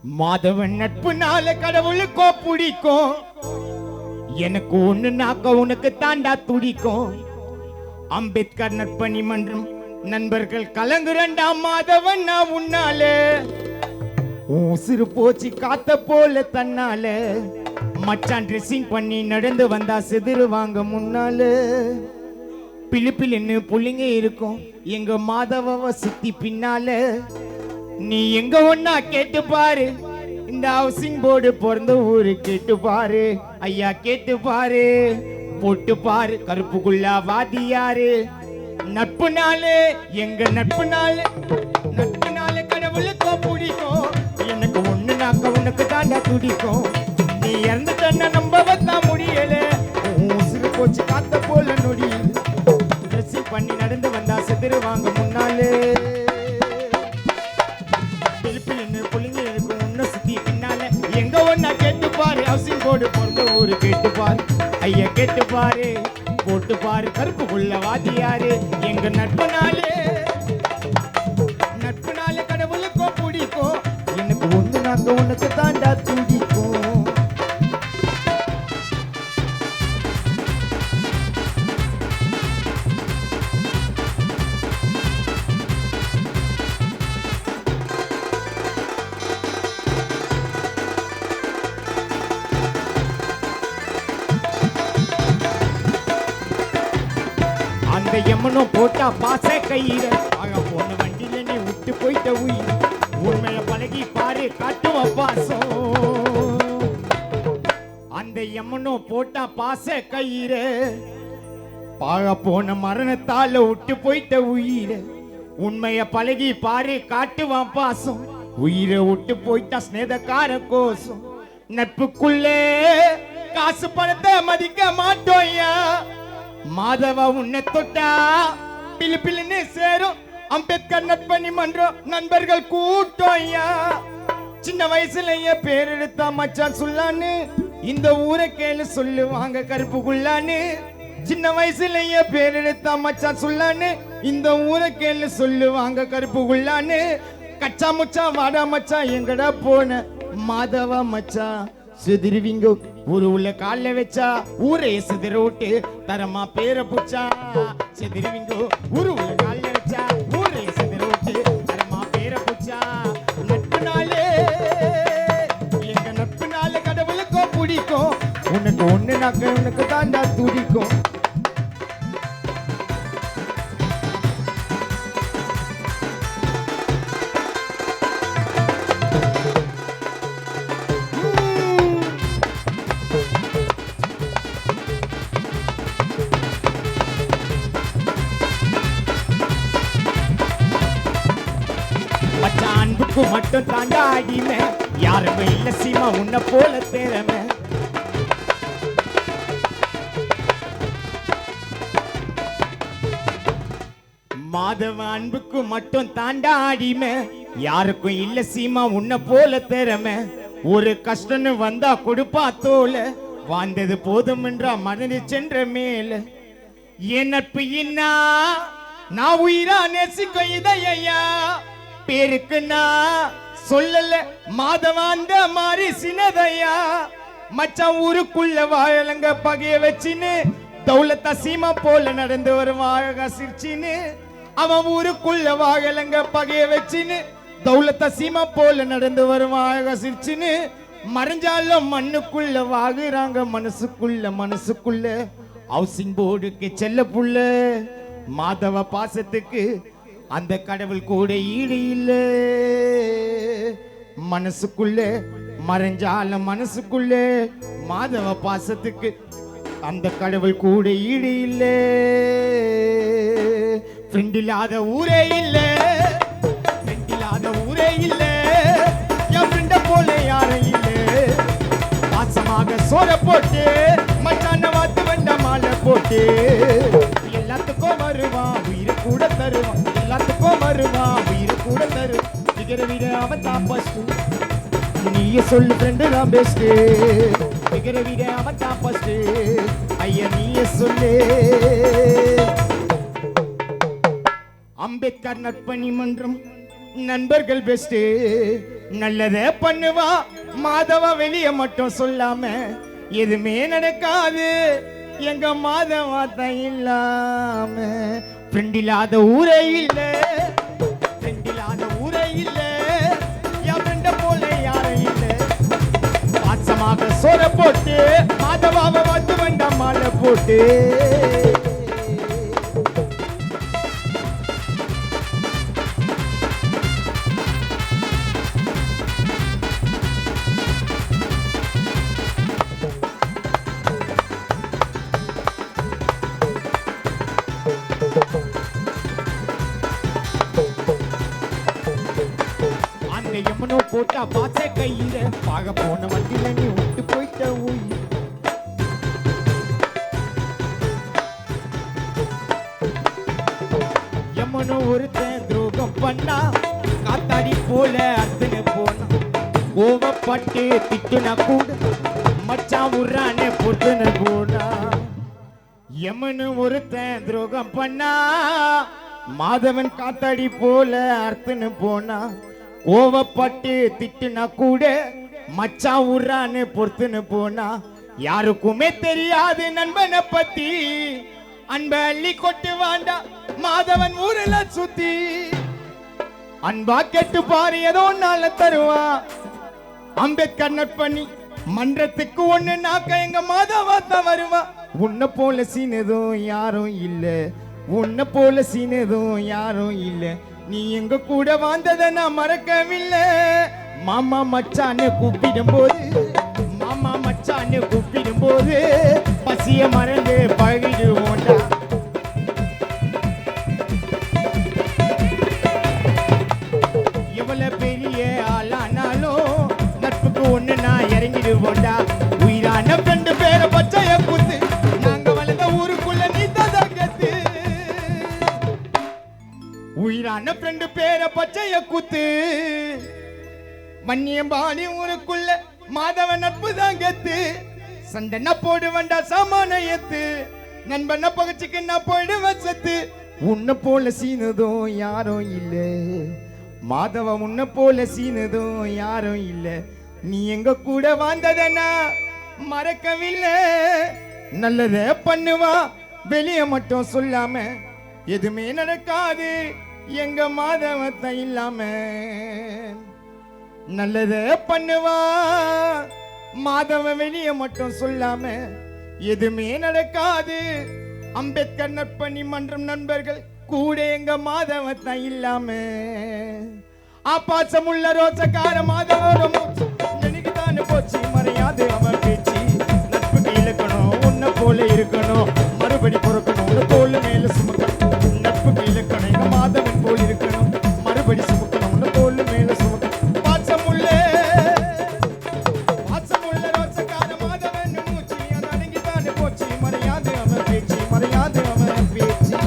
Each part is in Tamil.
மாதவன் நட்பு நாள கடவுளுக்கோ பிடிக்கும். எனக்கு ஒண்ணு நாக்க உனக்கு தாண்டா துடிக்கும். அம்பேத்கர் நட்பணி மன்றம் நண்பர்கள் கலங்குறண்டா மாதவன் நான் உன்னால. உசுறு போச்சு காத்த போல தன்னால. மச்சான் ட்ரெஸ்ஸிங் பண்ணி நடந்து வந்தா செதிருவாங்க முன்னால. பிளிப்பிலின்னு புள்ளிங்க இருக்கும் எங்க மாதவ சுத்தி பின்னால. நீ எங்க ஒன்னா கேட்டு பாரு, இந்த ஹவுசிங் போர்டு பிறந்த ஊரு கேட்டு பாரு. ஐயா கேட்டு பாரு, போட்டு பாரு கருப்புக்குள்ளா வாதியாரு. நட்பு நாளே எங்க நட்பு நாளே, நட்பு நாளே கடவுளுக்கோ பிடிக்கும். எனக்கு ஒண்ணு நாக்க உனக்கு தாண்டா துடிக்கும். நீ இறந்து தன்ன நம்ப வந்தா முடியல. உசுறு போச்சு காத்த போல நொடி. ட்ரெஸ்ஸிங் பண்ணி நடந்து வந்தா செதிருவாங்க முன்னாலே. கேட்டுப்பாரு ஹவுசிங் போர்டு பிறந்த ஊரு கேட்டுப்பாரு. ஐயா கேட்டுப்பாரு, போட்டு பாரு கருப்புக்குள்ள வாதியாரு. எங்க நட்பு நாளே, நட்பு நாளே கடவுளுக்கோ பிடிக்கும். எனக்கு ஒண்ணு நாங்க உனக்கு தாண்டா துடிக்கும். அந்த எம்மனும் போட்டா பாச கையில. ஆக போன வண்டியில நீ விட்டு போயிட்ட உயிர். உண்மைய பழகி பாரு காட்டுவ பாசம். அந்த எம்மனும் போட்டா பாச கையில. பாக போன மரணத்தால விட்டு போயிட்ட உயிர. உண்மைய பழகி பாரு காட்டுவான் பாசம். உயிரை விட்டு போயிட்டா ஸ்நேதக்கார கோசம். நட்புக்குள்ளே காசு பணத்தை மதிக்க மாட்டோயா. மாதவா உன்னை தொட்டா பிளு பிளுன்னு சேரும். அம்பேத்கர் நட்பணி மன்றம் நண்பர்கள் கூட்டோயா. சின்ன வயசுலயே பேர் எடுத்தா மச்சான் சொல்லான்னு இந்த ஊரை கேளு சொல்லுவாங்க கருப்புக்குள்ளான்னு. சின்ன வயசுலயே பேர் எடுத்தா மச்சான் சொல்லான்னு இந்த ஊரை கேளு சொல்லுவாங்க கருப்புக்குள்ளான்னு. கச்சா முச்சா வாடா மச்சான் எங்கடா போன மாதவா மச்சான். செதிருவிங்க ஊரு உள்ள கால வச்சா ஊரே செதிர விட்டு தரமா பேரை புச்சா. செதிருவிங்க ஊரு உள்ள கால வச்சா ஊரே செதிர விட்டு தரமா பேரை புச்சா. நட்பு நாளே எங்க நட்பு நாளே கடவுளுக்கோ பிடிக்கும். உனக்கு ஒண்ணு நாக்க உனக்கு தாண்டா துடிக்கும். அன்புக்கு மட்டும் தாண்டா அடிமை. யாருமே இல்ல சீமா உன்னை போல திறமை. மாதவ அன்புக்கு மட்டும் தாண்டா அடிமை. யாருக்கும் இல்ல சீமா உன்னை போல திறமை. ஒரு கஷ்டம்னு வந்தா கொடுப்பா தோல. வாழ்ந்தது போதும் என்றா மனது சென்ற மேல. என் நட்பு இன்னா நான் உயிரா நேசிக்கும் இதையா. பேருக்கு நான் சொல்லல மாதவா அந்த மாதிரி சினதையா. மச்சான் ஊருக்குள்ள வாழலங்க பகைய வச்சின்னு தௌலத்தா சீமா போல நடந்து வரும் அழகா சிரிச்சின்னு. அவன் ஊருக்குள்ள வாழலங்க பகைய வச்சின்னு தௌலத்தா சீமா போல நடந்து வரும் அழகா சிரிச்சின்னு. மறைஞ்சாலும் மண்ணுக்குள்ள வாகுறாங்க மனசுக்குள்ள மனசுக்குள்ள. ஹவுசிங் போர்டுக்கு செல்ல புள்ள மாதவ பாசத்துக்கு அந்த கடவுள் கூட ஈடு இல்ல. மனசுக்குள்ள மறைஞ்சால மனசுக்குள்ள மாதவ பாசத்துக்கு அந்த கடவுள் கூட ஈடு இல்ல. ஃப்ரெண்ட் இல்லாத ஊரே இல்ல, ஃப்ரெண்ட் இல்லாத ஊரே இல்ல. என் ஃப்ரெண்ட போல யாரும் இல்ல. பாசமாக சோற போட்டு மச்சான வாத்து வண்ட மாலை போட்டு எல்லாத்துக்கும் வருவான் உயிரை கூட தருவான். எல்லாத்துக்கும் வருவான் உயிரை கூட தருவான். நிகர வீர அவன் தான் ஃபர்ஸ்ட். நீயே சொல்லு ஃப்ரெண்டு தான் பெஸ்ட். நிகர வீர அவன் தான் ஃபர்ஸ்ட். ஐயா நீயே சொல்லு. அம்பேத்கர் நட்பணி மன்றம் நண்பர்கள் பெஸ்ட். நல்லதே பண்ணுவா மாதவ வெளிய மட்டும் சொல்லாம எதுவுமே நடக்காது எங்க மாதவா தான் இல்லாம. ஃப்ரெண்ட் இல்லாத ஊரே இல்ல, ஃப்ரெண்ட் இல்லாத ஊரே இல்ல, என் ஃப்ரெண்ட போல யாரும் இல்ல. பாசமாக சோற போட்டு மாதவாவை வந்து வேண்டாம் மாலை போட்டு. எம்மனோ போட்டா பாச கையில பாக போன வண்டியில நீ விட்டு போயிட்ட உயிர். எம்மனோ ஒருத்தன் துரோகம் பண்ணா காத்தாடி போல அத்தனை போனா. கோவப்பட்டு திட்டுனா கூட மச்சான் உர்றானே பொறுத்துன போனா. எம்மனு ஒருத்தன் துரோகம் பண்ணா மாதவன் காத்தாடி போல அர்த்தன்னு போனா. கோவப்பட்டு திட்டுனா கூட மச்சான் உர்றான்னு பொறுத்துன்னு போனா. யாருக்குமே தெரியாது நண்பனை பத்தி அன்ப அள்ளி கொட்டு வாண்டா மாதவன் ஊரில் சுத்தி. அன்பா கெட்டு பாரு ஏதோ நாள தருவான். அம்பேத்கர் நட்பண்ணி மன்றத்துக்கு ஒண்ணு நாக்க எங்க மாதவா தான் வருவா. உன்னை போல சீனதும் யாரும் இல்ல, உன்னை போல சீனதும் யாரும் இல்ல. நீ எங்க கூட வாழ்ந்தத நான் மறக்கவில்லை. மாமா மச்சான்னு கூப்பிடும் போது, மாமா மச்சான்னு கூப்பிடும் போது பசிய மறந்து பழகிடுவோண்டா. எவ்வளவு பெரிய ஆளானாலும் நட்புக்கு ஒண்ணு நான் இறங்கிடுவோண்டா. உயிரான ஃப்ரெண்டு பேரை பச்சைய குத்து நாங்க வளர்ந்த ஊருக்குள்ள நீ தான் கத்து. உயிரான ஃப்ரெண்டு பேரை பச்சைய குத்து மன்னியம்பாடி ஊருக்குள்ள மாதவ நட்பு தான் கத்து. சண்டை போடு வண்டா சாமான ஏத்து நண்பன பகச்சுக்கு நான் போயிடுவேன் சத்து. உன்னை போல சீனதும் யாரும் இல்ல மாதவ, உன்னை போல சீனதும் யாரும் இல்ல. நீ எங்க கூட வாழ்ந்ததனா மறக்கவில்லை. நல்லத பண்ணுவா வெளிய மட்டும் சொல்லாம எதுவுமே நடக்காது எங்க மாதவத்தை இல்லாம. நல்லத பண்ணுவா மாதவ வெளிய மட்டும் சொல்லாம எதுவுமே நடக்காது. அம்பேத்கர் நற்பணி மன்றம் நண்பர்கள் கூட எங்க மாதவத்தை இல்லாம. ஆபாசம் உள்ள ரோசக்கார மாதவோட மூச்சு எனக்கு தானே போச்சு மறையாது அவன் பேச்சு. நட்புக்கு இலக்கணும் உன்னை போல இருக்கணும் மறுபடி பொறுக்கணும் உன்னை தோல் மேல சுமக்கணும். நட்புக்கு இலக்கணும் எங்க மாதவன் போல் இருக்கணும் மறுபடி சுமக்கணும் உன்னை தோல் மேல சுமக்கணும். பாசம் உள்ள ரோசக்கார மாதவன் மூச்சு அது அடங்கி தானே போச்சு மறையாது அவன் பேச்சு, மறையாது அவன் பேச்சு.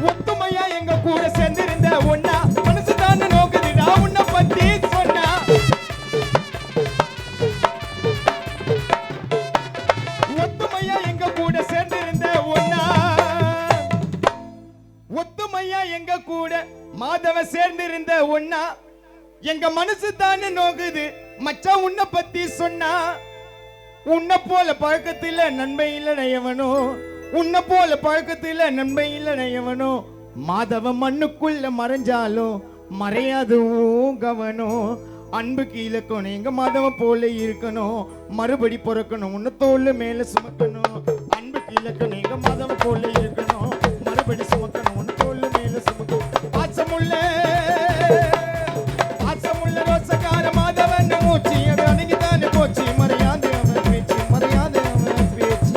ஒத்துமையா எங்க கூட சேர்ந்திருந்த ஒன்னா மனசு தானே நோக்குதுடா உன்னை பத்தி சொன்னா. ஒத்துமையா எங்க கூட சேர்ந்திருந்த ஒன்னா, ஒத்துமையா எங்க கூட மாதவ சேர்ந்திருந்த ஒன்னா. எங்க மனசு தானே நோக்குது மச்சான் உன்னை பத்தி சொன்னா. உன்னை போல பழக்கத்துல நன்மை இல்லையவனோ, உன்னை போல பழக்கத்துல நன்மை இல்லையவனோ. மாதவ மண்ணுக்குள்ள மறைஞ்சாலும் மறையாது கவனம். அன்புக்கு இலக்கணும் எங்க மாதவ போல இருக்கணும் மறுபடி பொறுக்கணும் உன்னை தோல் மேல சுமக்கணும். அன்புக்கு இலக்கணும் எங்க மாதவ போல இருக்கணும் மறுபடி சுமக்கணும் உன்னை தோல் மேல சுமக்கணும். பாசமுள்ள ரோசக்கார மாதவன் மூச்சு அது அடங்கித்தானே போச்சு மறையாது அவன் பேச்சு, மறையாது அவன் பேச்சு.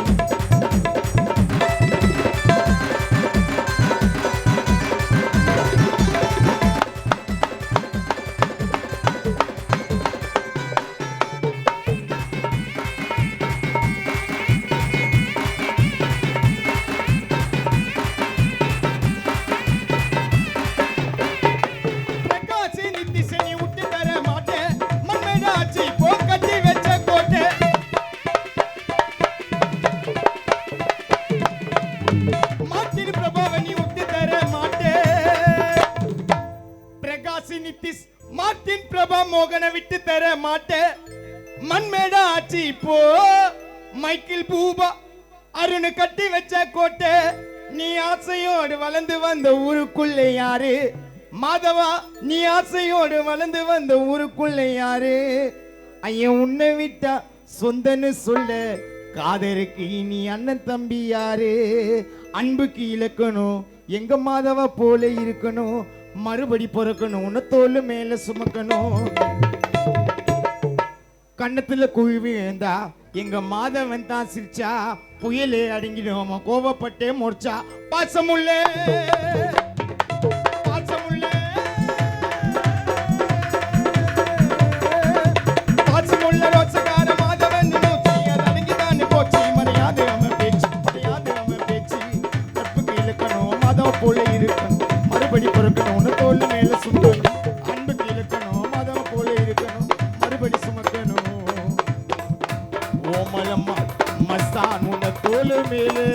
மோகனை விட்டு தர மாட்டேன் மண்மேடா ஆச்சு இப்போ மைக்கேல் பூபா அருணு கட்டி வச்ச கோட்டை நீ ஆசையோடு வளர்ந்து வந்த ஊருக்குள்ளே யாரு மாதவா நீ ஆசையோடு வளர்ந்து வந்த ஊருக்குள்ளே யாரு ஐயன் உன்னை விட்டா சொந்தன்னு சொல்ல காதருக்கு நீ அண்ணன் தம்பி யாரு அன்புக்கு இலக்கணும் எங்க மாதவா போல இருக்கணும் மறுபடி பிறக்கணும் உன்னை தோல் மேல சுமக்கணும் கண்ணத்துல குழுவி இருந்தா எங்க மாதவன் தான் சிரிச்சா புயலே அடங்கிடும் கோவப்பட்டே முடிச்சா பாசமுள்ள ரோச்சக்கார மாதவன் நோச்சி அது அடங்கிதான் போச்சு மரியாதை அவன் பேச்சு நட்புக்கு இலக்கணும் மாதவ போல இருக்கணும் மறுபடி பிறக்கணும் உன்னை தோல் மேல சுமக்கணும் அன்புக்கு இலக்கணும் மாதவ போல இருக்கணும் மறுபடி சுமக்கணும் ஓமலம்மா மஸ்தான் உன்னை தோல் மேலே